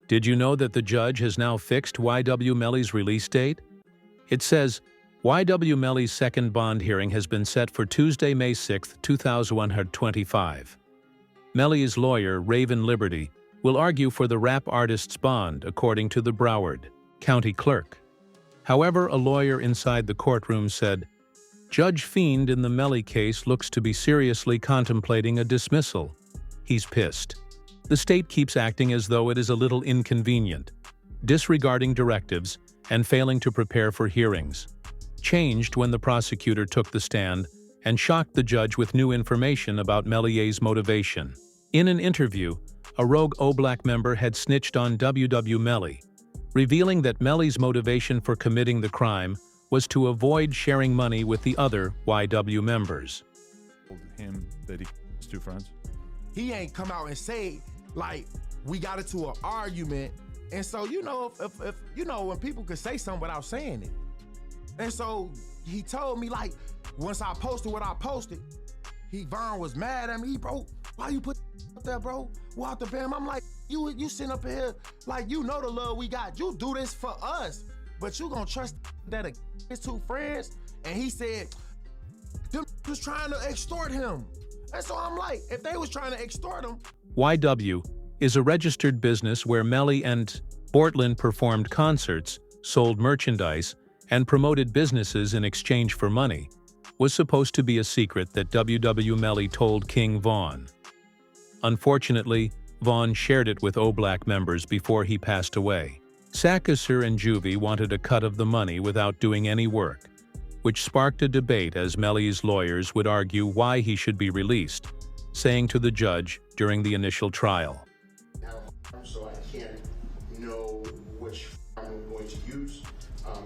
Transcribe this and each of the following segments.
Did you know that the judge has now fixed YNW Melly's release date? It says, YNW Melly's second bond hearing has been set for Tuesday, May 6, 2025. Melly's lawyer, Raven Liberty, will argue for the rap artist's bond, according to the Broward County Clerk. However, a lawyer inside the courtroom said, Judge Fiend in the Melly case looks to be seriously contemplating a dismissal. He's pissed. The state keeps acting as though it is a little inconvenient, disregarding directives and failing to prepare for hearings. Changed when the prosecutor took the stand and shocked the judge with new information about Melly's motivation. In an interview, a rogue O-Black member had snitched on YNW Melly, revealing that Melly's motivation for committing the crime was to avoid sharing money with the other YNW members. Him that he's two friends. He ain't come out and say, like, we got into an argument. And so, you know, if you know, when people could say something without saying it. And so he told me, like, once I posted what I posted, Vaughn was mad at me. Bro, why you put up there, bro? Walk the fam. I'm like, you sitting up here, like, you know the love we got. You do this for us, but you gonna trust that his two friends? And he said, them was trying to extort him. And so I'm like, if they was trying to extort him. YNW is a registered business where Melly and Bortland performed concerts, sold merchandise, and promoted businesses in exchange for money. Was supposed to be a secret that YNW Melly told King Vaughn. Unfortunately, Vaughn shared it with O-Black members before he passed away. Sakasur and Juvie wanted a cut of the money without doing any work, which sparked a debate as Melly's lawyers would argue why he should be released, saying to the judge during the initial trial. So I can't know which I'm going to use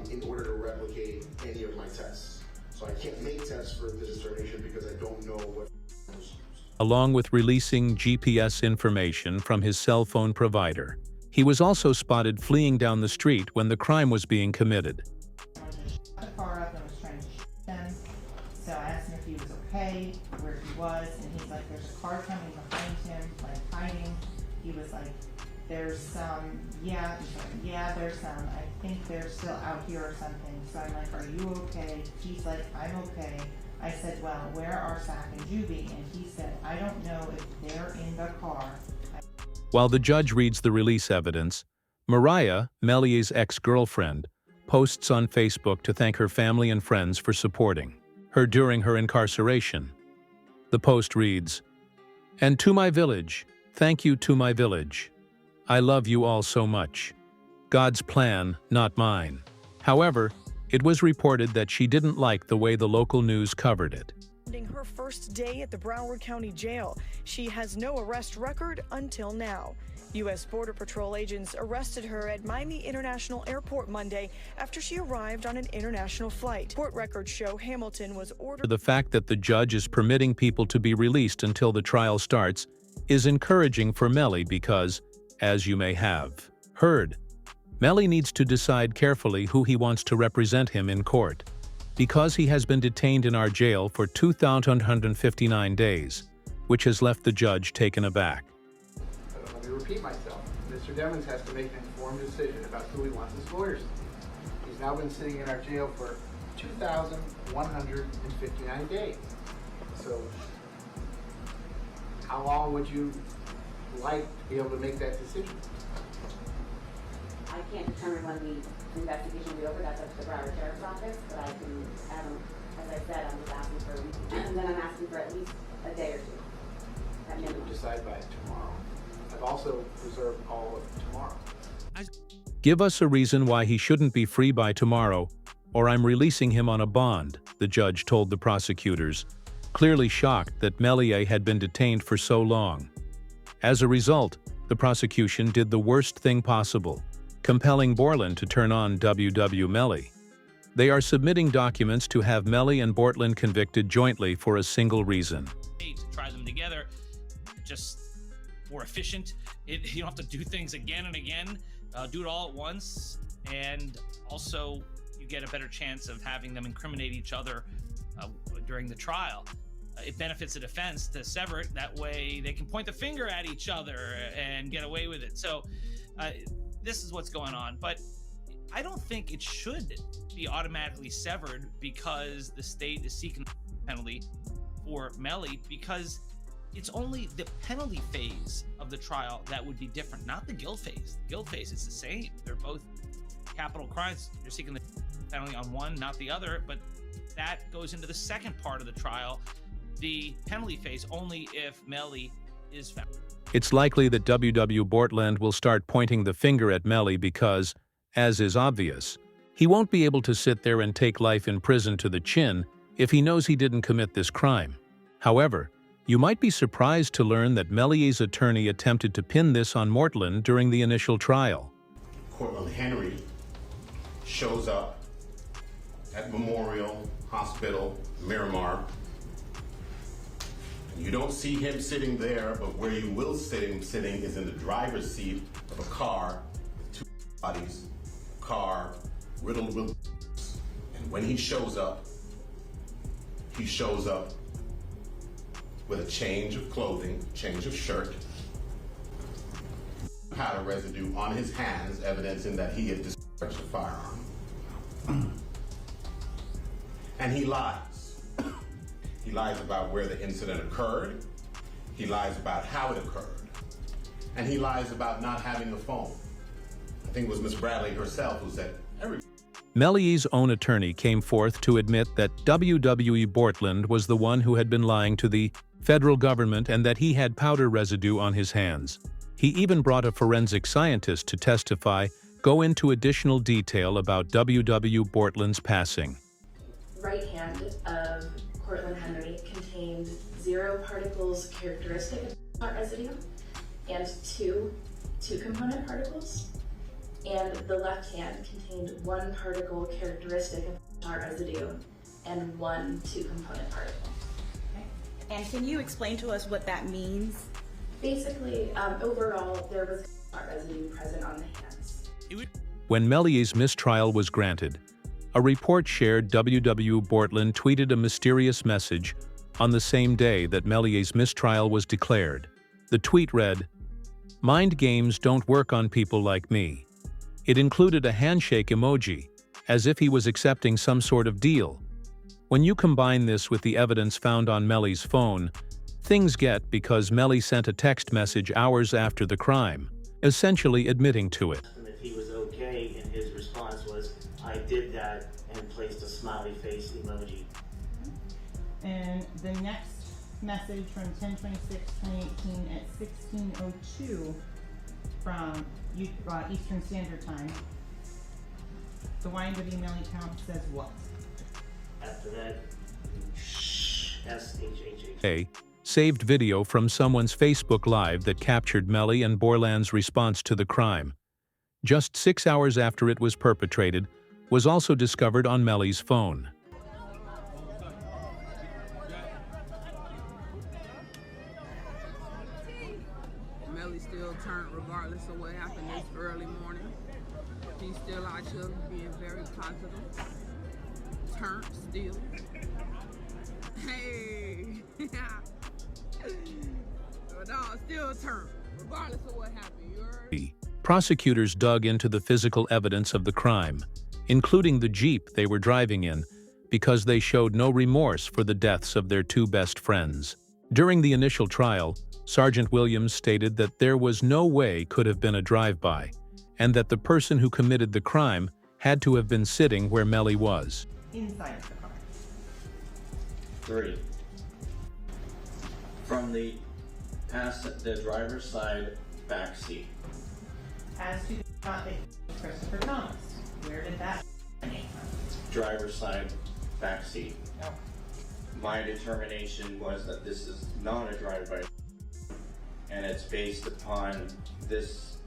in order to replicate any of my tests. So I can't make tests for this determination because I don't know what was used. Along with releasing GPS information from his cell phone provider, he was also spotted fleeing down the street when the crime was being committed. I shut the car up and was trying to shoot them. So I asked him if he was okay, where he was, and he's like, there's a car coming behind him, like hiding. He was like, there's some, yeah, he's like, yeah, there's some, I think they're still out here or something. So I'm like, are you okay? He's like, I'm okay. I said, well, where are Sak and Juvie? And he said, I don't know if they're in the car. While the judge reads the release evidence, Mariah, Melly's ex-girlfriend, posts on Facebook to thank her family and friends for supporting her during her incarceration. The post reads, "And to my village, thank you to my village. I love you all so much. God's plan, not mine." However, it was reported that she didn't like the way the local news covered it. Her first day at the Broward County Jail. She has no arrest record until now. U.S. Border Patrol agents arrested her at Miami International Airport Monday after she arrived on an international flight. Court records show Hamilton was ordered. The fact that the judge is permitting people to be released until the trial starts is encouraging for Melly because, as you may have heard, Melly needs to decide carefully who he wants to represent him in court, because he has been detained in our jail for 2,159 days, which has left the judge taken aback. Let me repeat myself. Mr. Devins has to make an informed decision about who he wants as lawyers. He's now been sitting in our jail for 2,159 days. So, how long would you like to be able to make that decision? I can't determine when the investigation will be over. That's up to the Broward Sheriff's Office, but I can, as I said, I'm just asking for a week, and then I'm asking for at least a day or two. You would decide by tomorrow. I've also reserved all of tomorrow. Give us a reason why he shouldn't be free by tomorrow, or I'm releasing him on a bond, the judge told the prosecutors, clearly shocked that Melly had been detained for so long. As a result, the prosecution did the worst thing possible, compelling Bortland to turn on YNW Melly. They are submitting documents to have Melly and Bortland convicted jointly for a single reason. To try them together, just more efficient. You don't have to do things again and again. Do it all at once, and also you get a better chance of having them incriminate each other during the trial. It benefits the defense to sever it. That way they can point the finger at each other and get away with it. So this is what's going on. But I don't think it should be automatically severed because the state is seeking a penalty for Melly, because it's only the penalty phase of the trial that would be different, not the guilt phase. The guilt phase is the same. They're both capital crimes. You're seeking the penalty on one, not the other, but that goes into the second part of the trial, the penalty phase, only if Melly is found. It's likely that WW Bortland will start pointing the finger at Melly because, as is obvious, he won't be able to sit there and take life in prison to the chin if he knows he didn't commit this crime. However, you might be surprised to learn that Melly's attorney attempted to pin this on Mortland during the initial trial. Cortland Henry shows up at Memorial Hospital, Miramar. You don't see him sitting there, but where you will see him sitting is in the driver's seat of a car with two bodies, car riddled with. And when he shows up with a change of clothing, change of shirt, powder residue on his hands, evidencing that he had discharged a firearm. And he lies. He lies about where the incident occurred. He lies about how it occurred. And he lies about not having a phone. I think it was Miss Bradley herself who said, Melly's own attorney came forth to admit that WWE Bortland was the one who had been lying to the federal government and that he had powder residue on his hands. He even brought a forensic scientist to testify, go into additional detail about WW Bortland's passing. Right hand of Cortland Henry contained 0 particles characteristic of heart residue and two component particles. And the left hand contained 1 particle characteristic of heart residue and 1 2-component particle. Okay. And can you explain to us what that means? Basically, overall, there was heart residue present on the hands. When Melly's mistrial was granted, a report shared WW Bortland tweeted a mysterious message on the same day that Melly's mistrial was declared. The tweet read, "Mind games don't work on people like me." It included a handshake emoji, as if he was accepting some sort of deal. When you combine this with the evidence found on Melly's phone, things get because Melly sent a text message hours after the crime, essentially admitting to it. If he was okay, and his response was, "I did that," and placed a smiley face emoji. And the next message from 10/26/2018 at 16:02 from Eastern Standard Time. The YNW Melly count says what? After that, SHHH. A saved video from someone's Facebook Live that captured Melly and Borland's response to the crime. Just 6 hours after it was perpetrated, was also discovered on Melly's phone. Melly still turned regardless of what happened this early morning. He's still out here being very positive. Turned still. Hey! No, still turned, regardless of what happened. You heard? Prosecutors dug into the physical evidence of the crime, including the Jeep they were driving in, because they showed no remorse for the deaths of their 2 best friends. During the initial trial, Sergeant Williams stated that there was no way could have been a drive-by, and that the person who committed the crime had to have been sitting where Melly was. Inside the car. 3. From the driver's side back seat. As to the shot that Christopher Thomas, where did that come from? Driver's side back seat. Oh. My determination was that this is not a drive-by, and it's based upon this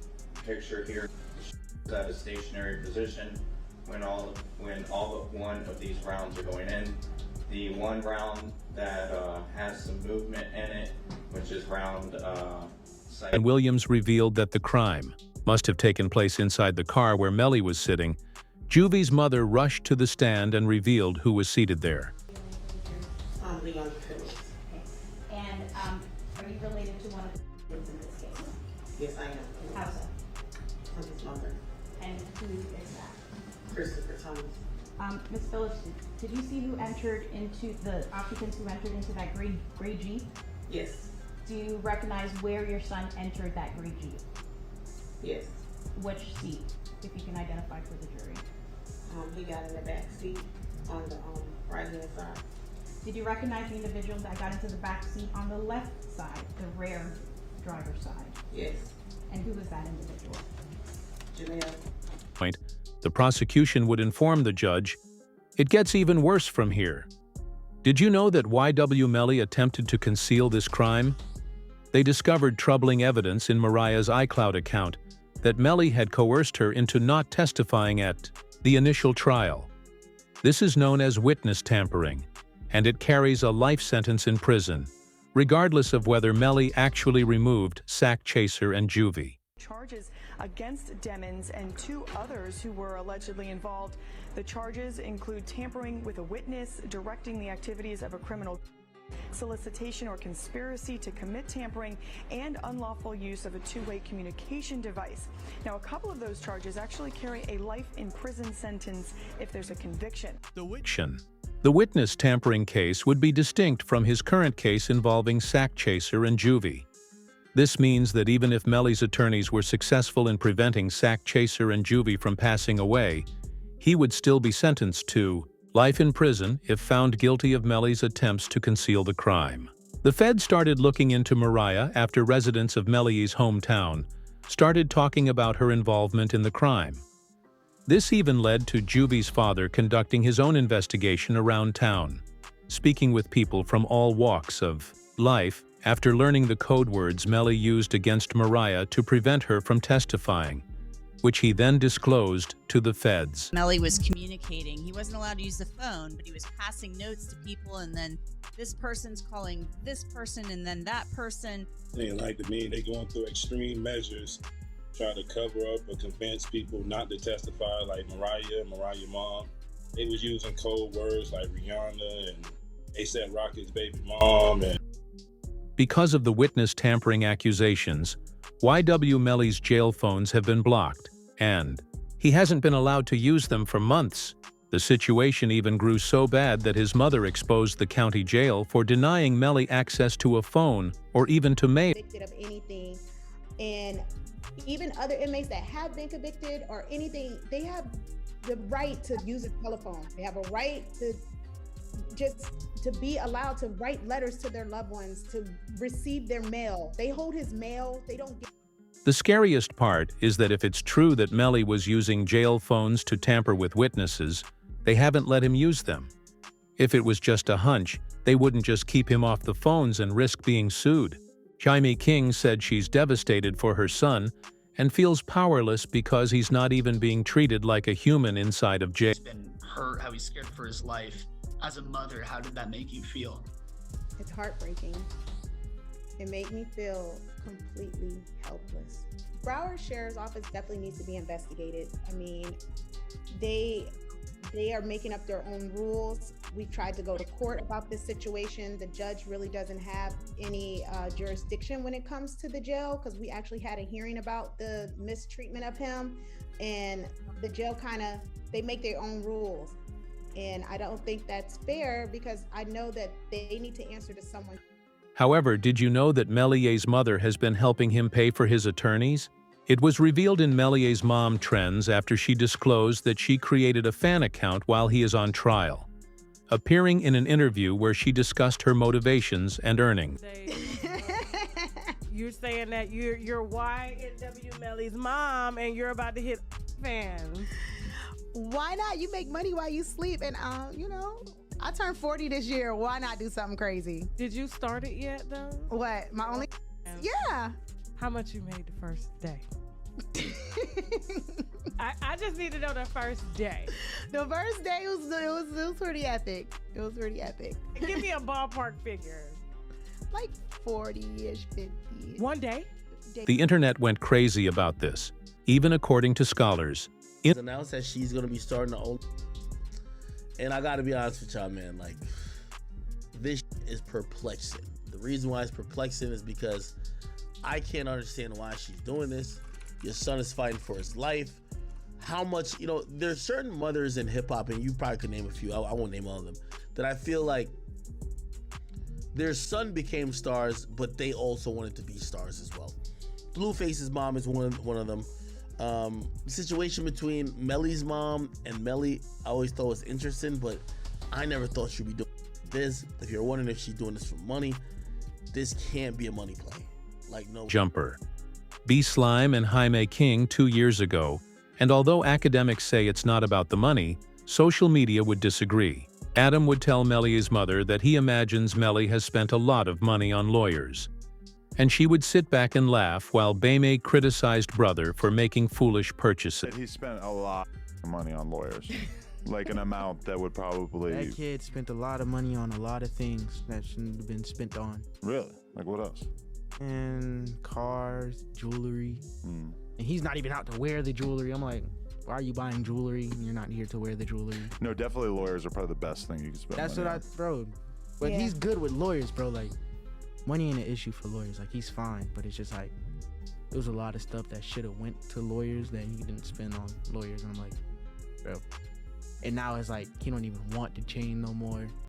picture here at a stationary position when all but one of these rounds are going in. The one round that has some movement in it, which is round And Williams revealed that the crime must have taken place inside the car where Melly was sitting. Juvie's mother rushed to the stand and revealed who was seated there. Leon Phillips. Okay. And are you related to one of the kids in this case? Yes, I am. How so? mother. And who is that? Christopher Thomas. Ms. Phillips, did you see who entered into the occupants who entered into that gray Jeep? Yes. Do you recognize where your son entered that gray Jeep? Yes. Which seat, if you can identify for the jury? He got in the back seat on the right hand side. Did you recognize the individual that got into the back seat on the left side, the rear driver's side? Yes. And who was that individual? Janelle. The prosecution would inform the judge, "It gets even worse from here." Did you know that YNW Melly attempted to conceal this crime? They discovered troubling evidence in Mariah's iCloud account that Melly had coerced her into not testifying at the initial trial. This is known as witness tampering, and it carries a life sentence in prison, regardless of whether Melly actually removed Sack Chaser and Juvie. Charges against Demmons and 2 others who were allegedly involved. The charges include tampering with a witness, directing the activities of a criminal, solicitation or conspiracy to commit tampering, and unlawful use of a two-way communication device. Now, a couple of those charges actually carry a life in prison sentence if there's a conviction. The witness tampering case would be distinct from his current case involving Sack Chaser and Juvie. This means that even if Melly's attorneys were successful in preventing Sack Chaser and Juvie from passing away, he would still be sentenced to life in prison if found guilty of Melly's attempts to conceal the crime. The Fed started looking into Mariah after residents of Melly's hometown started talking about her involvement in the crime. This even led to Juvie's father conducting his own investigation around town, speaking with people from all walks of life after learning the code words Melly used against Mariah to prevent her from testifying, which he then disclosed to the feds. Melly was communicating. He wasn't allowed to use the phone, but he was passing notes to people, and then this person's calling this person, and then that person. They like to me, they going through extreme measures, trying to cover up or convince people not to testify, like Mariah's mom. They was using code words like Rihanna and A$AP Rocky's baby mom. Because of the witness tampering accusations, YNW Melly's jail phones have been blocked, and he hasn't been allowed to use them for months. The situation even grew so bad that his mother exposed the county jail for denying Melly access to a phone or even to mail. Convicted of anything, and even other inmates that have been convicted or anything, they have the right to use a telephone. They have a right to just to be allowed to write letters to their loved ones, to receive their mail. They hold his mail. They don't get. The scariest part is that if it's true that Melly was using jail phones to tamper with witnesses, they haven't let him use them. If it was just a hunch, they wouldn't just keep him off the phones and risk being sued. Jaime King said she's devastated for her son and feels powerless because he's not even being treated like a human inside of jail. He's been hurt, how he's scared for his life. As a mother, how did that make you feel? It's heartbreaking. It made me feel completely helpless. Broward Sheriff's Office definitely needs to be investigated. I mean, they are making up their own rules. We've tried to go to court about this situation. The judge really doesn't have any jurisdiction when it comes to the jail, because we actually had a hearing about the mistreatment of him, and the jail they make their own rules. And I don't think that's fair, because I know that they need to answer to someone. However, did you know that Mellier's mother has been helping him pay for his attorneys? It was revealed in Mellier's mom trends after she disclosed that she created a fan account while he is on trial, appearing in an interview where she discussed her motivations and earnings. You're saying that you're YNW Melly's mom and you're about to hit fans. Why not? You make money while you sleep, and I turned 40 this year. Why not do something crazy? Did you start it yet, though? What? My only? Yeah. How much you made the first day? I just need to know the first day. The first day was pretty epic. It was pretty epic. Give me a ballpark figure. Like 40-ish, 50. One day? The internet went crazy about this, even according to scholars. It's announced that she's gonna be starting the old. And I gotta be honest with y'all, man, like, this is perplexing. The reason why it's perplexing is because I can't understand why she's doing this. Your son is fighting for his life. How much, you know, there's certain mothers in hip hop, and you probably could name a few, I won't name all of them, that I feel like their son became stars, but they also wanted to be stars as well. Blueface's mom is one of them. The situation between Melly's mom and Melly, I always thought was interesting, but I never thought she'd be doing this. If you're wondering if she's doing this for money, this can't be a money play. Like, no. Jumper. B. Slime and Jaime King 2 years ago, and although academics say it's not about the money, social media would disagree. Adam would tell Melly's mother that he imagines Melly has spent a lot of money on lawyers. And she would sit back and laugh while Bame criticized brother for making foolish purchases. He spent a lot of money on lawyers. Like an amount that would probably... That kid spent a lot of money on a lot of things that shouldn't have been spent on. Really? Like what else? And cars, jewelry. And he's not even out to wear the jewelry. I'm like, why are you buying jewelry? You're not here to wear the jewelry. No, definitely lawyers are probably the best thing you can spend That's money what on. bro. But he's good with lawyers, bro. Like, money ain't an issue for lawyers. Like, he's fine, but it's just like, there was a lot of stuff that should have went to lawyers that he didn't spend on lawyers. And I'm like, bro. And now it's like, he don't even want the chain no more.